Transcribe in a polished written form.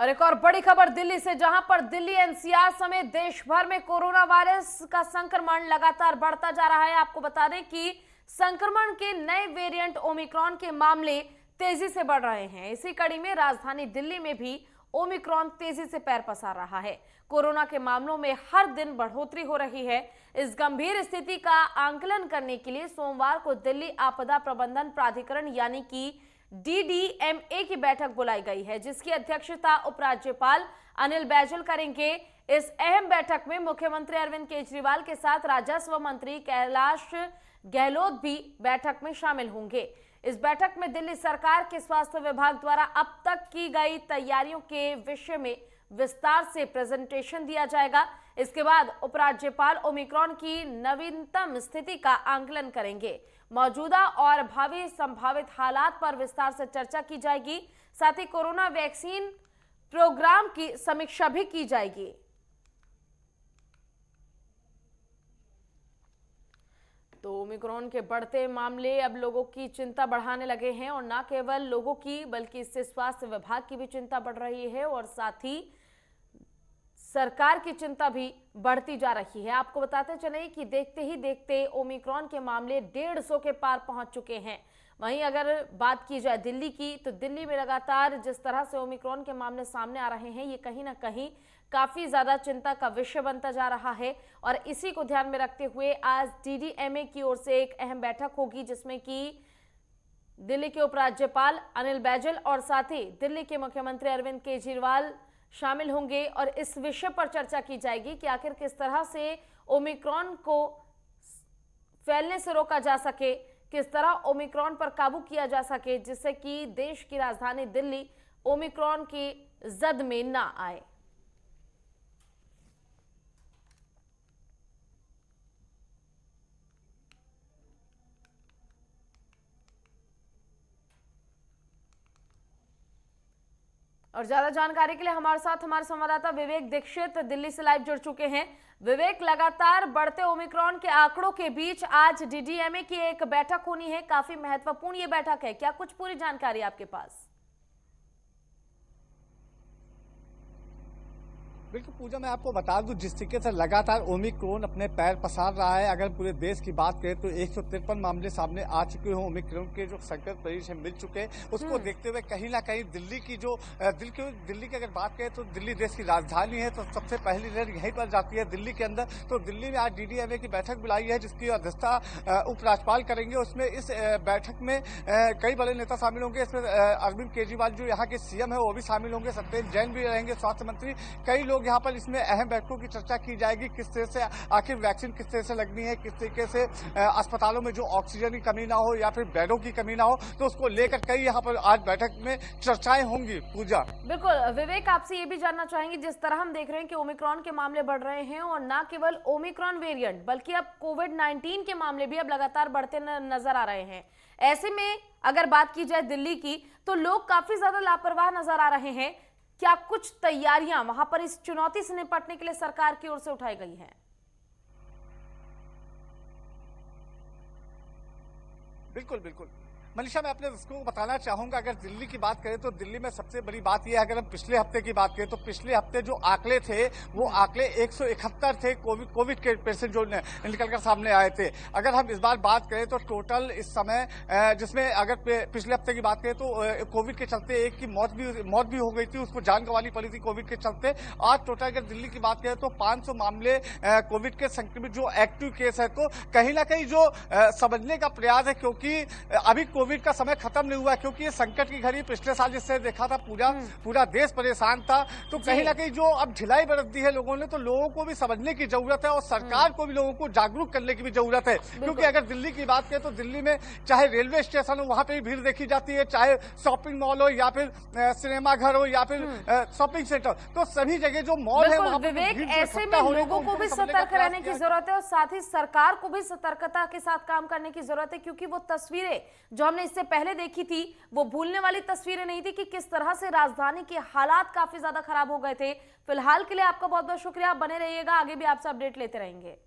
और एक और बड़ी खबर दिल्ली से, जहां पर दिल्ली एनसीआर समेत देश भर में कोरोना वायरस का संक्रमण लगातार बढ़ता जा रहा है। आपको बता दें कि संक्रमण के नए वेरिएंट ओमिक्रॉन के मामले तेजी से बढ़ रहे हैं। इसी कड़ी में राजधानी दिल्ली में भी ओमिक्रॉन तेजी से पैर पसार रहा है। कोरोना के मामलों में हर दिन बढ़ोतरी हो रही है। इस गंभीर स्थिति का आकलन करने के लिए सोमवार को दिल्ली आपदा प्रबंधन प्राधिकरण यानी कि DDMA की बैठक बुलाई गई है, जिसकी अध्यक्षता उपराज्यपाल अनिल बैजल करेंगे। इस अहम बैठक में मुख्यमंत्री अरविंद केजरीवाल के साथ राजस्व मंत्री कैलाश गहलोत भी बैठक में शामिल होंगे। इस बैठक में दिल्ली सरकार के स्वास्थ्य विभाग द्वारा अब तक की गई तैयारियों के विषय में विस्तार से प्रेजेंटेशन दिया जाएगा। इसके बाद उपराज्यपाल ओमिक्रॉन की नवीनतम स्थिति का आकलन करेंगे। मौजूदा और भावी संभावित हालात पर विस्तार से चर्चा की जाएगी। साथ ही कोरोना वैक्सीन प्रोग्राम की समीक्षा भी की जाएगी। तो ओमिक्रॉन के बढ़ते मामले अब लोगों की चिंता बढ़ाने लगे हैं, और न केवल लोगों की बल्कि इससे स्वास्थ्य विभाग की भी चिंता बढ़ रही है और साथ ही सरकार की चिंता भी बढ़ती जा रही है। आपको बताते चलें कि देखते ही देखते ओमिक्रॉन के मामले 150 के पार पहुंच चुके हैं। वहीं अगर बात की जाए दिल्ली की, तो दिल्ली में लगातार जिस तरह से ओमिक्रॉन के मामले सामने आ रहे हैं, ये कहीं ना कहीं काफी ज्यादा चिंता का विषय बनता जा रहा है। और इसी को ध्यान में रखते हुए आज DDMA की ओर से एक अहम बैठक होगी, जिसमें कि दिल्ली के उपराज्यपाल अनिल बैजल और साथ ही दिल्ली के मुख्यमंत्री अरविंद केजरीवाल शामिल होंगे। और इस विषय पर चर्चा की जाएगी कि आखिर किस तरह से ओमिक्रॉन को फैलने से रोका जा सके, किस तरह ओमिक्रॉन पर काबू किया जा सके, जिससे कि देश की राजधानी दिल्ली ओमिक्रॉन की जद में ना आए। और ज्यादा जानकारी के लिए हमारे साथ हमारे संवाददाता विवेक दीक्षित दिल्ली से लाइव जुड़ चुके हैं। विवेक, लगातार बढ़ते ओमिक्रॉन के आंकड़ों के बीच आज DDMA की एक बैठक होनी है, काफी महत्वपूर्ण ये बैठक है, क्या कुछ पूरी जानकारी आपके पास? बिल्कुल पूजा, मैं आपको बता दूं, जिस तरीके से लगातार ओमिक्रॉन अपने पैर पसार रहा है, अगर पूरे देश की बात करें तो 153 मामले सामने आ चुके हैं। ओमिक्रॉन के जो संक्रमित मरीज हैं मिल चुके हैं, उसको देखते हुए कहीं ना कहीं दिल्ली की जो दिल्ली की अगर बात करें तो दिल्ली देश की राजधानी है, तो सबसे पहली लहर यहीं पर जाती है दिल्ली के अंदर। तो दिल्ली में आज DDMA की बैठक बुलाई है, जिसकी अध्यक्षता उपराज्यपाल करेंगे। उसमें इस बैठक में कई बड़े नेता शामिल होंगे। इसमें अरविंद केजरीवाल जो यहाँ के CM है वो भी शामिल होंगे, सत्येंद्र जैन भी रहेंगे स्वास्थ्य मंत्री। कई लोग यहाँ पर इसमें अहम बैठकों की चर्चा की जाएगी, किस तरह से आखिर वैक्सीन किस तरह से लगनी है, किस तरीके से अस्पतालों में जो ऑक्सीजन की कमी ना हो या फिर बेडों की कमी ना हो, तो उसको लेकर कई यहाँ पर आज बैठक में चर्चाएं होंगी। पूजा, बिल्कुल विवेक, आपसे ये भी जानना चाहेंगे, जिस तरह हम देख रहे हैं कि ओमिक्रॉन के मामले बढ़ रहे हैं, और न केवल ओमिक्रॉन वेरिएंट बल्कि अब कोविड-19 के मामले भी अब लगातार बढ़ते नजर आ रहे हैं। ऐसे में अगर बात की जाए दिल्ली की, तो लोग काफी ज्यादा लापरवाह नजर आ रहे हैं। क्या कुछ तैयारियां वहां पर इस चुनौती से निपटने के लिए सरकार की ओर से उठाई गई हैं? बिल्कुल बिल्कुल मनीषा, मैं अपने दर्शकों को बताना चाहूंगा, अगर दिल्ली की बात करें तो दिल्ली में सबसे बड़ी बात यह है, अगर हम पिछले हफ्ते की बात करें तो पिछले हफ्ते जो आंकड़े थे वो आंकड़े 171 थे कोविड के पेशेंट जो निकलकर सामने आए थे। अगर हम इस बार बात करें तो टोटल इस समय, जिसमें अगर पिछले हफ्ते की बात करें तो कोविड के चलते एक की मौत भी हो गई थी, उसको जान गंवानी पड़ी थी कोविड के चलते। आज टोटल अगर दिल्ली की बात करें तो 500 मामले कोविड के संक्रमित जो एक्टिव केस है, तो कहीं ना कहीं जो समझने का प्रयास है, क्योंकि अभी कोविड का समय खत्म नहीं हुआ, क्योंकि ये संकट की घड़ी पिछले साल जिससे देखा था पूरा देश परेशान था। तो कहीं ना कहीं जो अब ढिलाई बरत दी है लोगों ने, तो लोगों को भी समझने की जरूरत है और सरकार को भी लोगों को जागरूक करने की भी जरूरत है। क्योंकि अगर दिल्ली की बात करें तो दिल्ली में चाहे रेलवे स्टेशन हो वहां पर भी भीड़ देखी जाती है, चाहे शॉपिंग मॉल हो या फिर सिनेमा घर हो या फिर शॉपिंग सेंटर, तो सभी जगह जो मॉल है वहां पर विवेक, ऐसे में लोगों को भी सतर्क रहने की जरूरत है और साथ ही सरकार को भी सतर्कता के साथ काम करने की जरूरत है, क्योंकि वो तस्वीरें जो हमने इससे पहले देखी थी वो भूलने वाली तस्वीरें नहीं थी कि किस तरह से राजधानी के हालात काफी ज्यादा खराब हो गए थे। फिलहाल के लिए आपका बहुत बहुत शुक्रिया, आप बने रहिएगा, आगे भी आपसे अपडेट लेते रहेंगे।